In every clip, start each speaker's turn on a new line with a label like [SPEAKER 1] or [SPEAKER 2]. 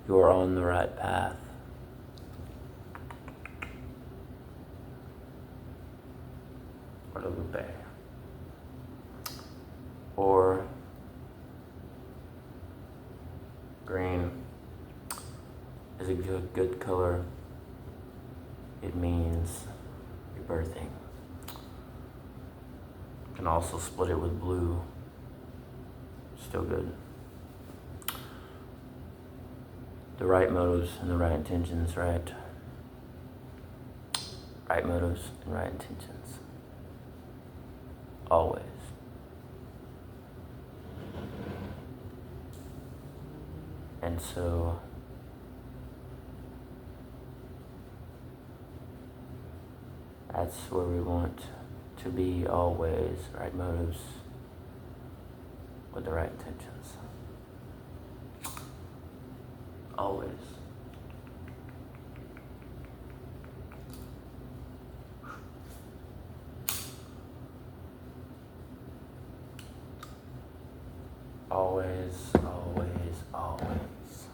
[SPEAKER 1] you are on the right path. Guadalupe. Or green is a good color. It means rebirthing. You can also split it with blue. Still good. The right motives and the right intentions, right? Right motives and right intentions. Always. And so that's where we want to be always, right motives with the right intentions. Always. Always, always, always.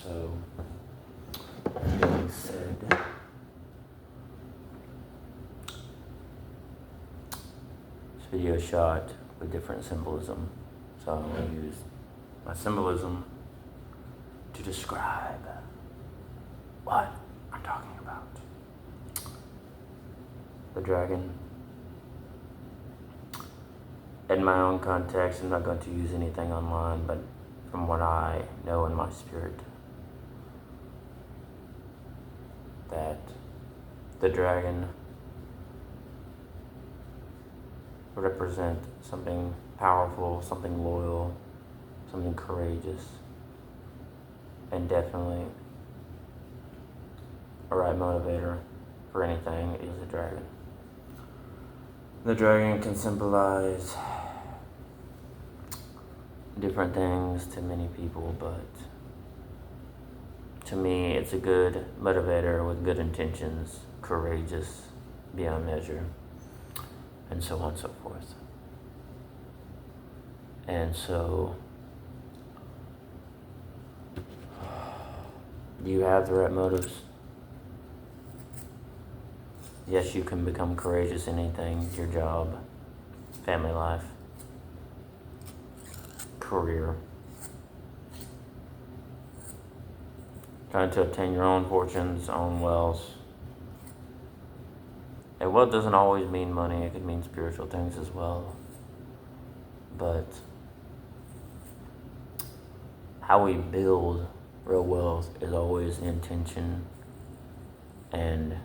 [SPEAKER 1] So, that being said, this video shot with different symbolism. So I'm going to use my symbolism to describe what I'm talking about. The dragon. In my own context, I'm not going to use anything online, but from what I know in my spirit, that the dragon represent something powerful, something loyal, something courageous, and definitely a right motivator for anything is a dragon. The dragon can symbolize different things to many people, but to me, it's a good motivator with good intentions, courageous beyond measure, and so on and so forth. And so, do you have the right motives? Yes, you can become courageous in anything, your job, family life, career. Trying to obtain your own fortunes, own wealth. And wealth doesn't always mean money, it could mean spiritual things as well. But how we build real wealth is always the intention, and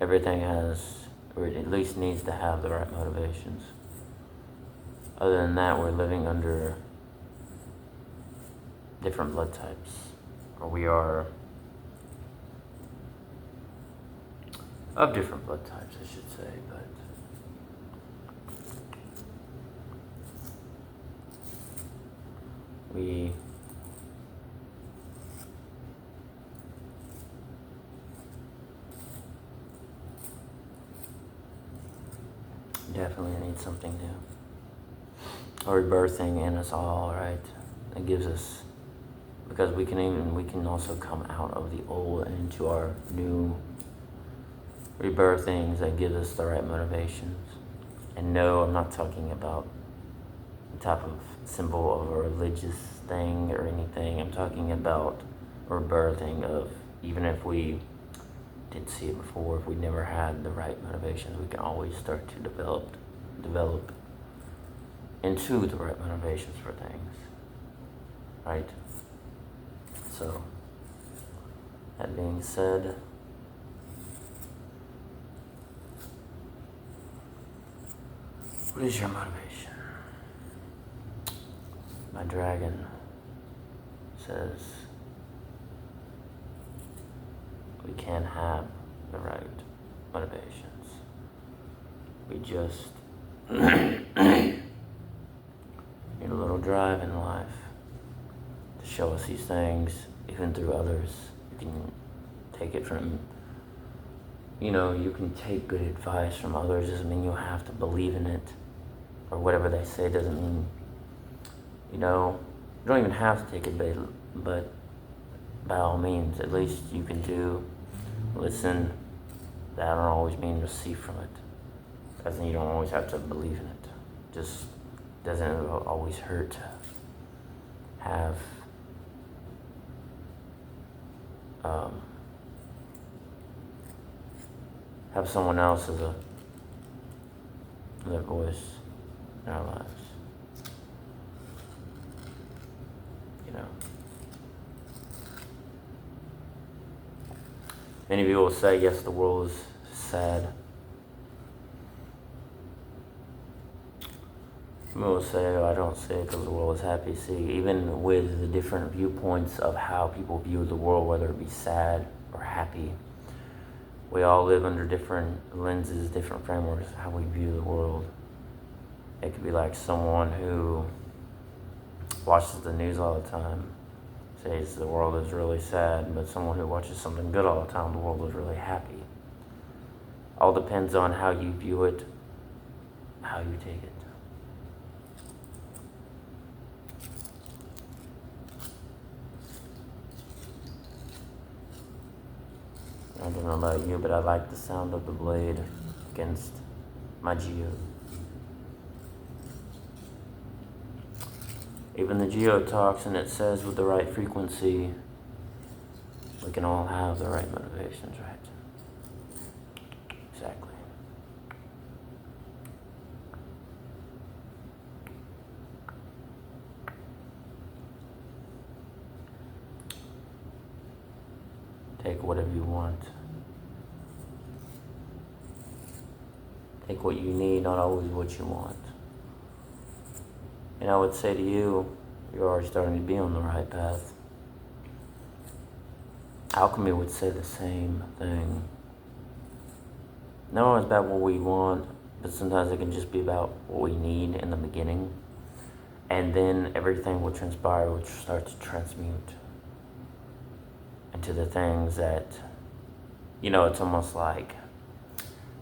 [SPEAKER 1] everything has, or at least needs to have, the right motivations. Other than that, we're living under different blood types, or we are of different blood types, I should say, but we definitely need something new, a rebirthing in us all, right? It gives us, because we can also come out of the old and into our new rebirthings that give us the right motivations. And no, I'm not talking about the type of symbol of a religious thing or anything. I'm talking about rebirthing of, even if we didn't see it before, if we never had the right motivations, we can always start to develop into the right motivations for things, right? So, that being said, what is your motivation? My dragon says we can have the right motivations. We just need a little drive in life to show us these things, even through others. You can take it from, you can take good advice from others. Doesn't mean you have to believe in it, or whatever they say doesn't mean, You know, you don't even have to take it, but by all means, at least you can do, listen. That don't always mean receive from it. Doesn't, you don't always have to believe in it. Just doesn't always hurt to have have someone else as their voice in our lives. You know, many people will say, yes, the world is sad. Some people will say, oh, I don't say it because the world is happy. See, even with the different viewpoints of how people view the world, whether it be sad or happy, we all live under different lenses, different frameworks, how we view the world. It could be like someone who watches the news all the time, says the world is really sad, but someone who watches something good all the time, the world is really happy. All depends on how you view it, how you take it. I don't know about you, but I like the sound of the blade against my geode. Even the geode talks and it says with the right frequency, we can all have the right motivations, right? Exactly. Take whatever you want. Take what you need, not always what you want. And I would say to you, you're already starting to be on the right path. Alchemy would say the same thing. Not always about what we want, but sometimes it can just be about what we need in the beginning. And then everything will transpire, will start to transmute into the things that, you know, it's almost like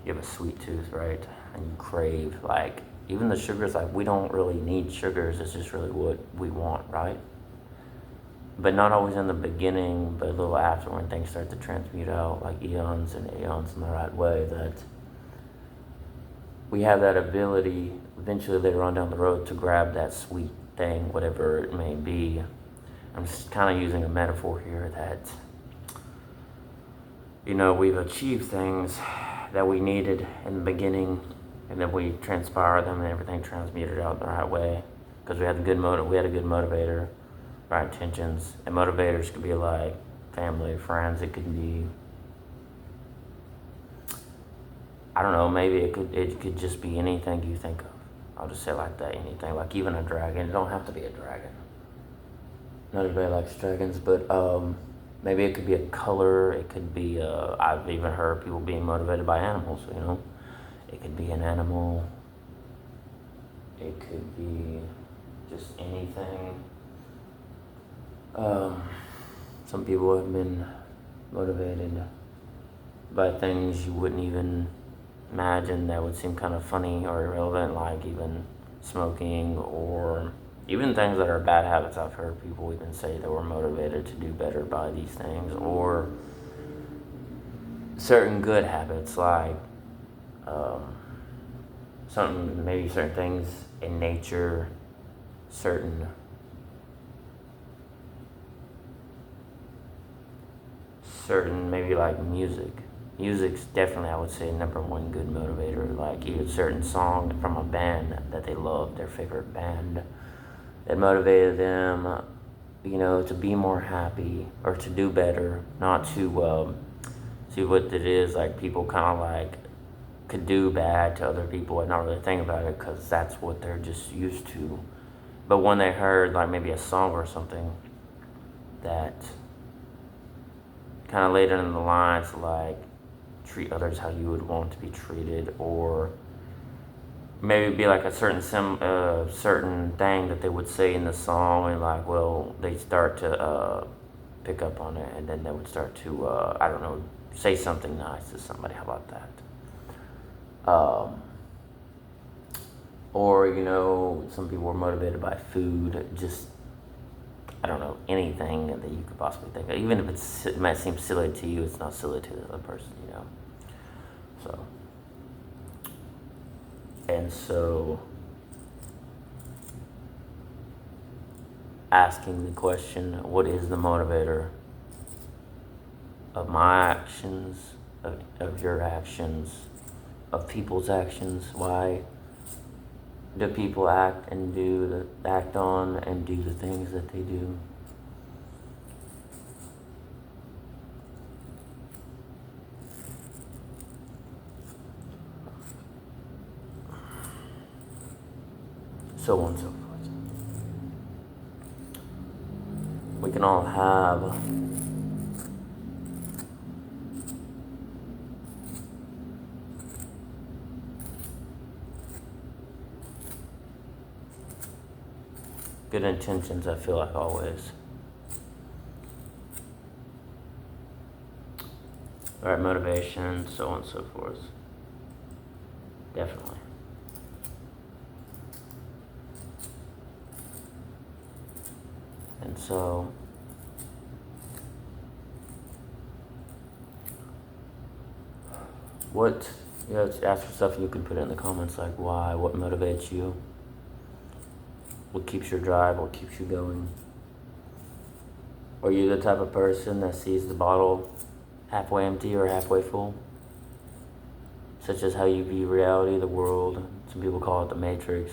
[SPEAKER 1] you have a sweet tooth, right? And you crave, like, even the sugars, like, we don't really need sugars, it's just really what we want, right? But not always in the beginning, but a little after, when things start to transmute out, like eons and aeons in the right way, that we have that ability eventually later on down the road to grab that sweet thing, whatever it may be. I'm just kind of using a metaphor here that, you know, we've achieved things that we needed in the beginning, and then we transpire them and everything transmuted out the right way because we had a good motivator, right intentions. And motivators could be like family, friends. It could be, I don't know, maybe it could just be anything you think of. I'll just say like that, anything, like even a dragon. It don't have to be a dragon. Not everybody likes dragons, but maybe it could be a color. It could be, I've even heard people being motivated by animals, you know. It could be an animal. It could be just anything. Some people have been motivated by things you wouldn't even imagine that would seem kind of funny or irrelevant, like even smoking, or even things that are bad habits. I've heard people even say they were motivated to do better by these things, or certain good habits, like maybe certain things in nature, certain maybe like music. Music's definitely, I would say, #1 good motivator. Like even certain song from a band that they love, their favorite band, that motivated them, you know, to be more happy or to do better, not to see what it is. Like people kind of like could do bad to other people and not really think about it because that's what they're just used to. But when they heard like maybe a song or something that kind of laid it in the lines, like treat others how you would want to be treated, or maybe be like a certain thing that they would say in the song, and like, well, they start to pick up on it, and then they would start to I don't know, say something nice to somebody. How about that? Or, some people are motivated by food, just, I don't know, anything that you could possibly think of. Even if it might seem silly to you, it's not silly to the other person. So, and so, asking the question, what is the motivator of my actions, of your actions, of people's actions? Why do people act on and do the things that they do? So on and so forth. We can all have good intentions, I feel like, always. Right motivation, so on and so forth. Definitely. And so, ask yourself, you can put it in the comments, like, why, what motivates you? What keeps your drive, what keeps you going? Are you the type of person that sees the bottle halfway empty or halfway full? Such as how you view reality, the world. Some people call it the Matrix.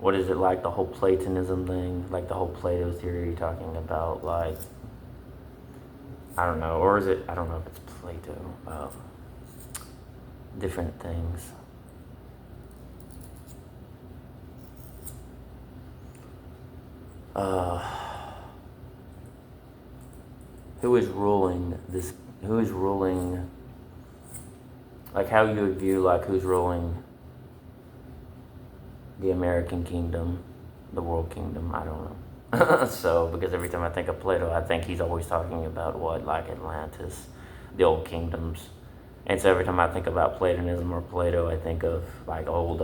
[SPEAKER 1] What is it like, the whole Platonism thing? Like the whole Plato theory, talking about, like, I don't know, or is it, I don't know if it's Plato. Different things. Who is ruling this? Who is ruling? Like, how you would view, like, who's ruling the American kingdom, the world kingdom? I don't know. So, because every time I think of Plato, I think he's always talking about what, like Atlantis, the old kingdoms. And so every time I think about Platonism or Plato, I think of, like, old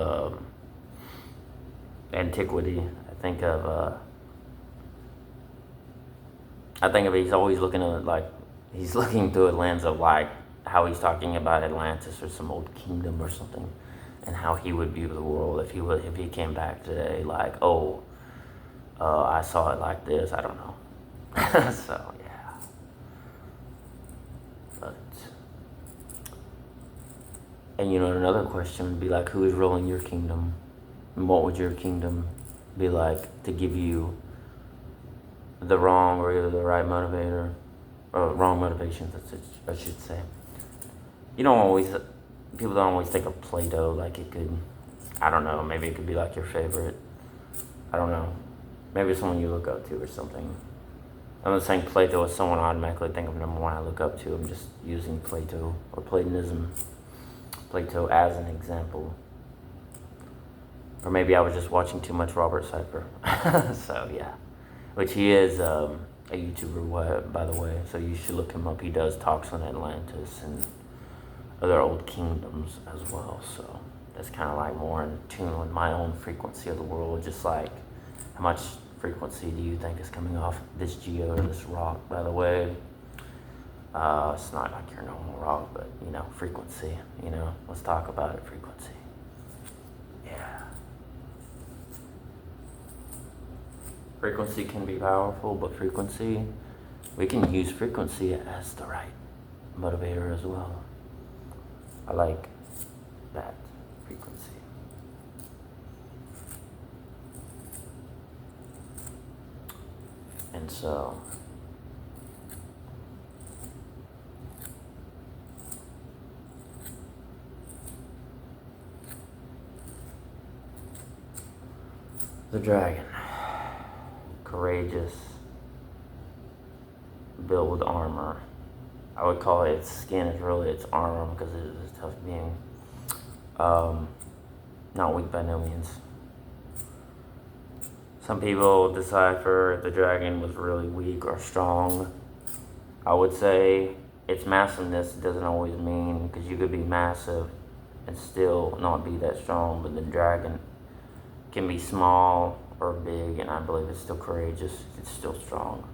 [SPEAKER 1] antiquity. I think of he's always looking at, like, he's looking through a lens of, like, how he's talking about Atlantis or some old kingdom or something, and how he would view the world if he came back today, like, I saw it like this. I don't know. So yeah, but and another question would be like, who is ruling your kingdom, and what would your kingdom be like to give you the wrong or either the right motivator, or wrong motivations, I should say. People don't always think of Plato, like it could, I don't know, maybe it could be like your favorite, I don't know, maybe it's someone you look up to or something. I'm not saying Plato is someone I automatically think of number one I look up to. I'm just using Plato or Platonism, Plato as an example. Or maybe I was just watching too much Robert Cypher. So yeah, which he is a YouTuber, by the way, so you should look him up. He does talks on Atlantis and other old kingdoms as well, so that's kind of like more in tune with my own frequency of the world. Just like, how much frequency do you think is coming off this geo or this rock, by the way? It's not like your normal rock, but frequency, let's talk about it, frequency. Yeah. Frequency can be powerful, but we can use frequency as the right motivator as well. I like that, frequency. And so, the dragon, courageous, built with armor. I would call it, its skin is really its armor, because it is a tough being. Not weak by no means. Some people decipher if the dragon was really weak or strong. I would say its massiveness doesn't always mean, because you could be massive and still not be that strong, but the dragon can be small or big, and I believe it's still courageous, it's still strong.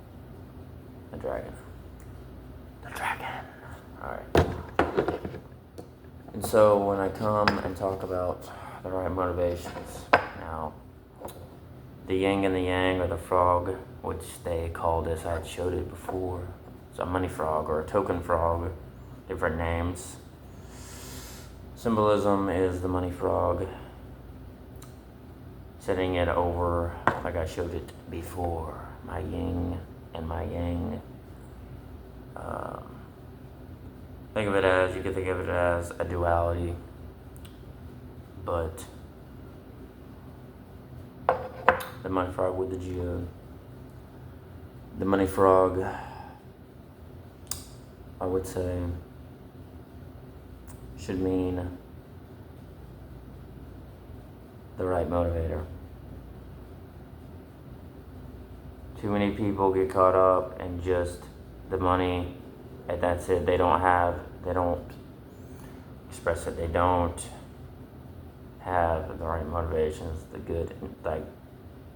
[SPEAKER 1] The dragon. The dragon. Alright. And so when I come and talk about the right motivations, now, the yin and the yang, or the frog, which they call this, I had showed it before. It's a money frog or a token frog, different names. Symbolism is the money frog, setting it over, like I showed it before, my yin and my yang. Think of it as, you could think of it as a duality, but the money frog with the geode. The money frog, I would say, should mean the right motivator. Too many people get caught up in just the money, and that's it. They don't express it. They don't have the right motivations, the good, like,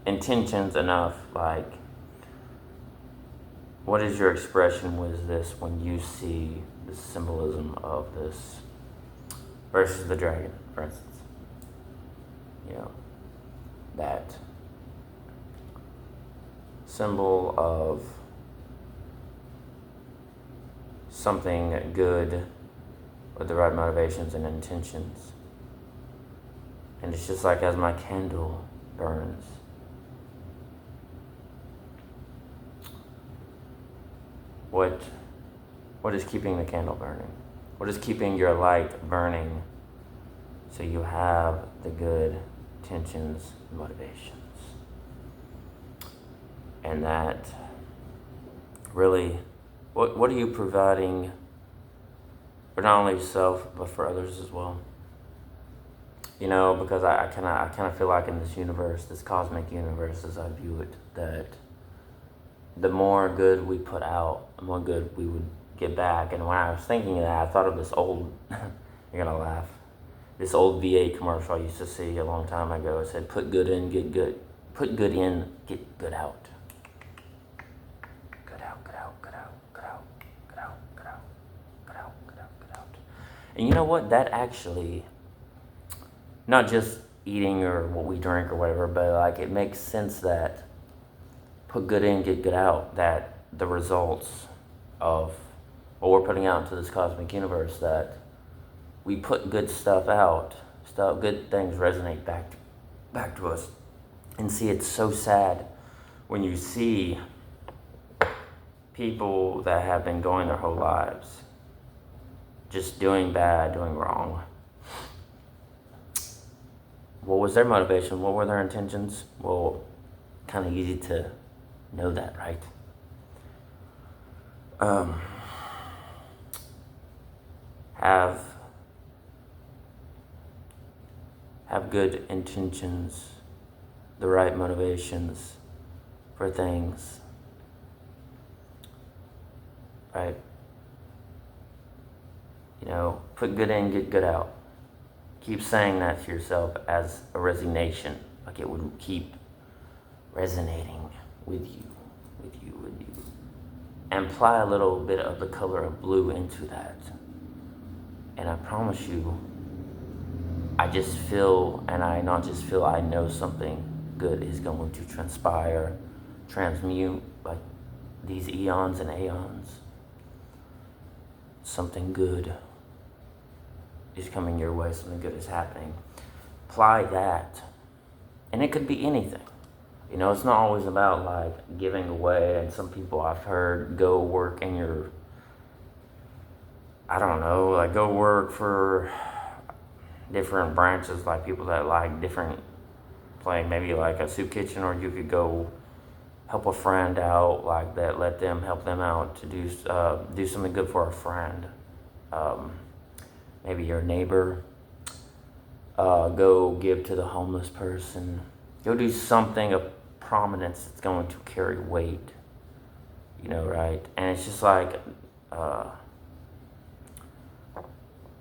[SPEAKER 1] intentions enough. Like, what is your expression with this when you see the symbolism of this versus the dragon, for instance? You know, that symbol of something good with the right motivations and intentions. And it's just like as my candle burns, what is keeping the candle burning? What is keeping your light burning so you have the good intentions and motivations? And that really, what are you providing for not only yourself, but for others as well? You know, because I kind of feel like in this universe, this cosmic universe as I view it, that the more good we put out, the more good we would get back. And when I was thinking of that, I thought of this old, you're gonna laugh, this old VA commercial I used to see a long time ago. It said, put good in, get good. Put good in, get good out. Good out, good out, good out, good out, good out, good out, good out, good out, good out. And you know what? That actually, not just eating or what we drink or whatever, but like it makes sense that put good in, get good out, that the results of what we're putting out into this cosmic universe, that we put good stuff out, good things resonate back to us. And see, it's so sad when you see people that have been going their whole lives just doing bad, doing wrong. What was their motivation? What were their intentions? Well, kind of easy to know that, right? Have good intentions, the right motivations for things, right? You know, put good in, get good out. Keep saying that to yourself as a resignation, like it would keep resonating with you. And apply a little bit of the color of blue into that. And I promise you, I just feel, and I not just feel, I know something good is going to transpire, transmute, like these eons and aeons. Something good is coming your way, something good is happening. Apply that. And it could be anything. You know, it's not always about like giving away, and some people I've heard go work in your, I don't know, like go work for different branches, like people that like different, like maybe like a soup kitchen, or you could go help a friend out like that, let them help them out to do something good for a friend. Maybe your neighbor, go give to the homeless person, go do something of prominence that's going to carry weight, you know, right? And it's just like,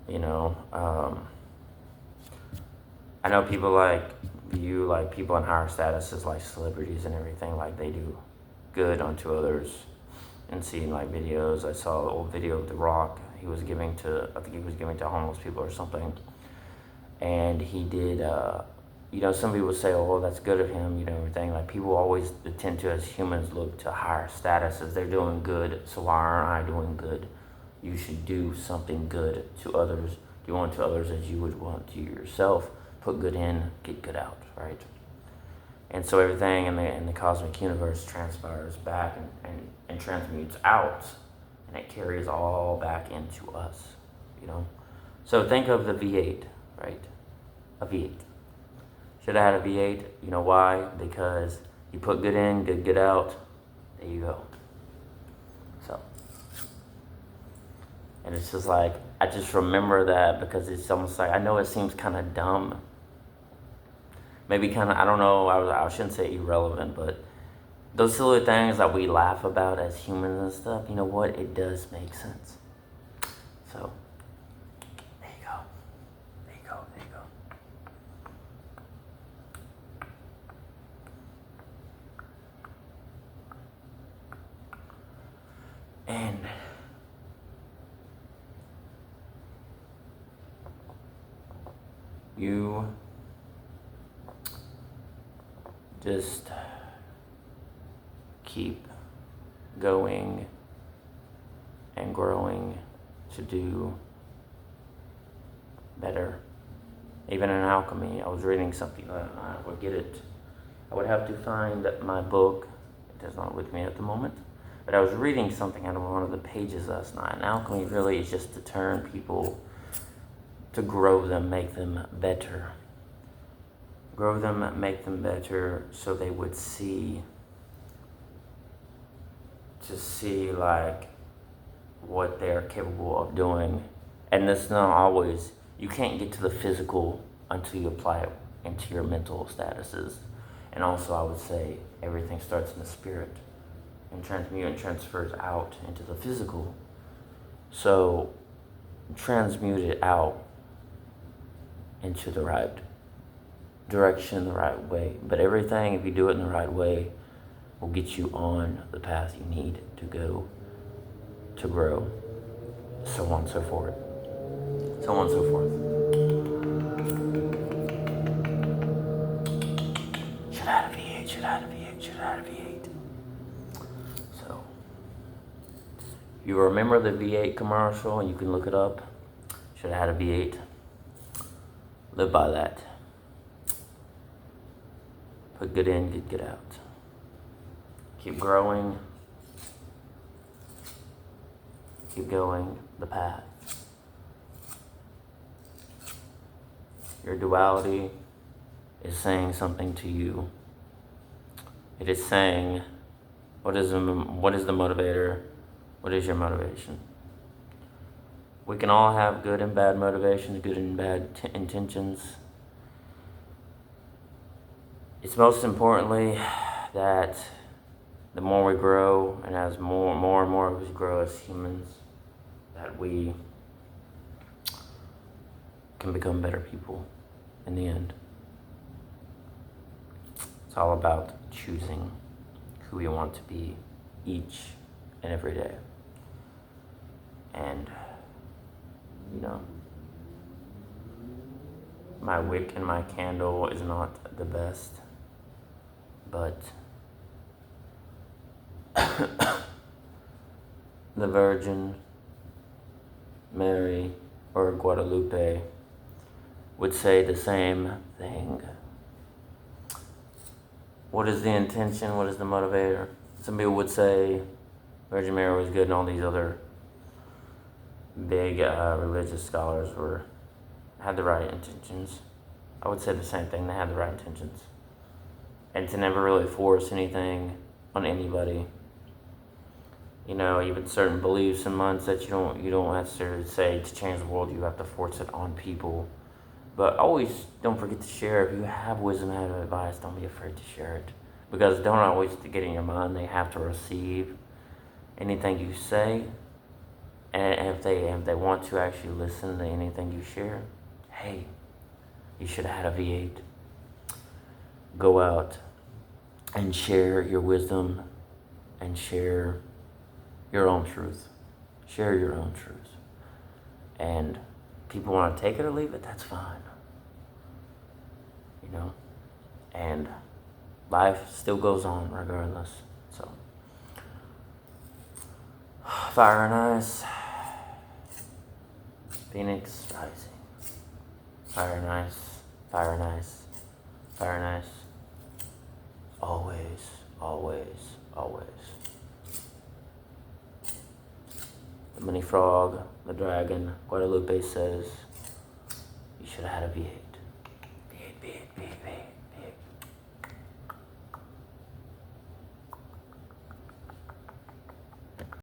[SPEAKER 1] You know, I know people like view like people in higher status as like celebrities and everything, like they do good unto others. And seeing like videos, I saw an old video of The Rock. He was giving to, I think he was giving to homeless people or something. And he did, you know, some people say, oh, well, that's good of him, you know, everything. Like people always tend to, as humans, look to higher statuses. They're doing good, so why aren't I doing good? You should do something good to others. Do unto others as you would want to yourself. Put good in, get good out, right? And so everything in the cosmic universe transpires back and transmutes out, and it carries all back into us, you know? So think of the V8, right? A V8. Should have had a V8. You know why? Because you put good in, good get out. There you go. So, and it's just like, I just remember that because it's almost like, I know it seems kind of dumb. Maybe kind of, I don't know, I shouldn't say irrelevant, but those silly things that we laugh about as humans and stuff, you know what? It does make sense. So, there you go. There you go. There you go. And you just keep going and growing to do better. Even in alchemy, I was reading something, I would get it. I would have to find my book. It is not with me at the moment. But I was reading something out of one of the pages last night. And alchemy really is just to turn people, to grow them, make them better. Grow them, make them better so they would see, to see like what they're capable of doing. And that's not always, you can't get to the physical until you apply it into your mental statuses. And also I would say everything starts in the spirit and transmute and transfers out into the physical. So transmute it out into the right direction, the right way. But everything, if you do it in the right way, will get you on the path you need to go to grow, so on and so forth. So on and so forth. Should I have a V8? Should I have a V8? Should I have a V8? So, you remember the V8 commercial, and you can look it up. Should have had a V8. Live by that. Put good in, get out. Keep growing. Keep going the path. Your duality is saying something to you. It is saying, what is the motivator? What is your motivation? We can all have good and bad motivations, good and bad intentions. It's most importantly that the more we grow, and as more and more of us grow as humans, that we can become better people in the end. It's all about choosing who we want to be each and every day. And, you know, my wick and my candle is not the best, but the Virgin Mary or Guadalupe would say the same thing. What is the intention? What is the motivator? Some people would say Virgin Mary was good and all these other big religious scholars had the right intentions. I would say the same thing. They had the right intentions. And to never really force anything on anybody. You know, even certain beliefs and mindsets, you don't necessarily say to change the world, you have to force it on people. But always don't forget to share. If you have wisdom, have advice, don't be afraid to share it. Because don't always get in your mind they have to receive anything you say. And if they want to actually listen to anything you share, hey, you should have had a V8. Go out and share your wisdom and share your own truth. Share your own truth. And people want to take it or leave it, that's fine. You know? And life still goes on regardless. So, fire and ice. Phoenix rising. Fire and ice. Fire and ice. Fire and ice. Always, always, always. The money frog, the dragon, Guadalupe says, you should have had a V8.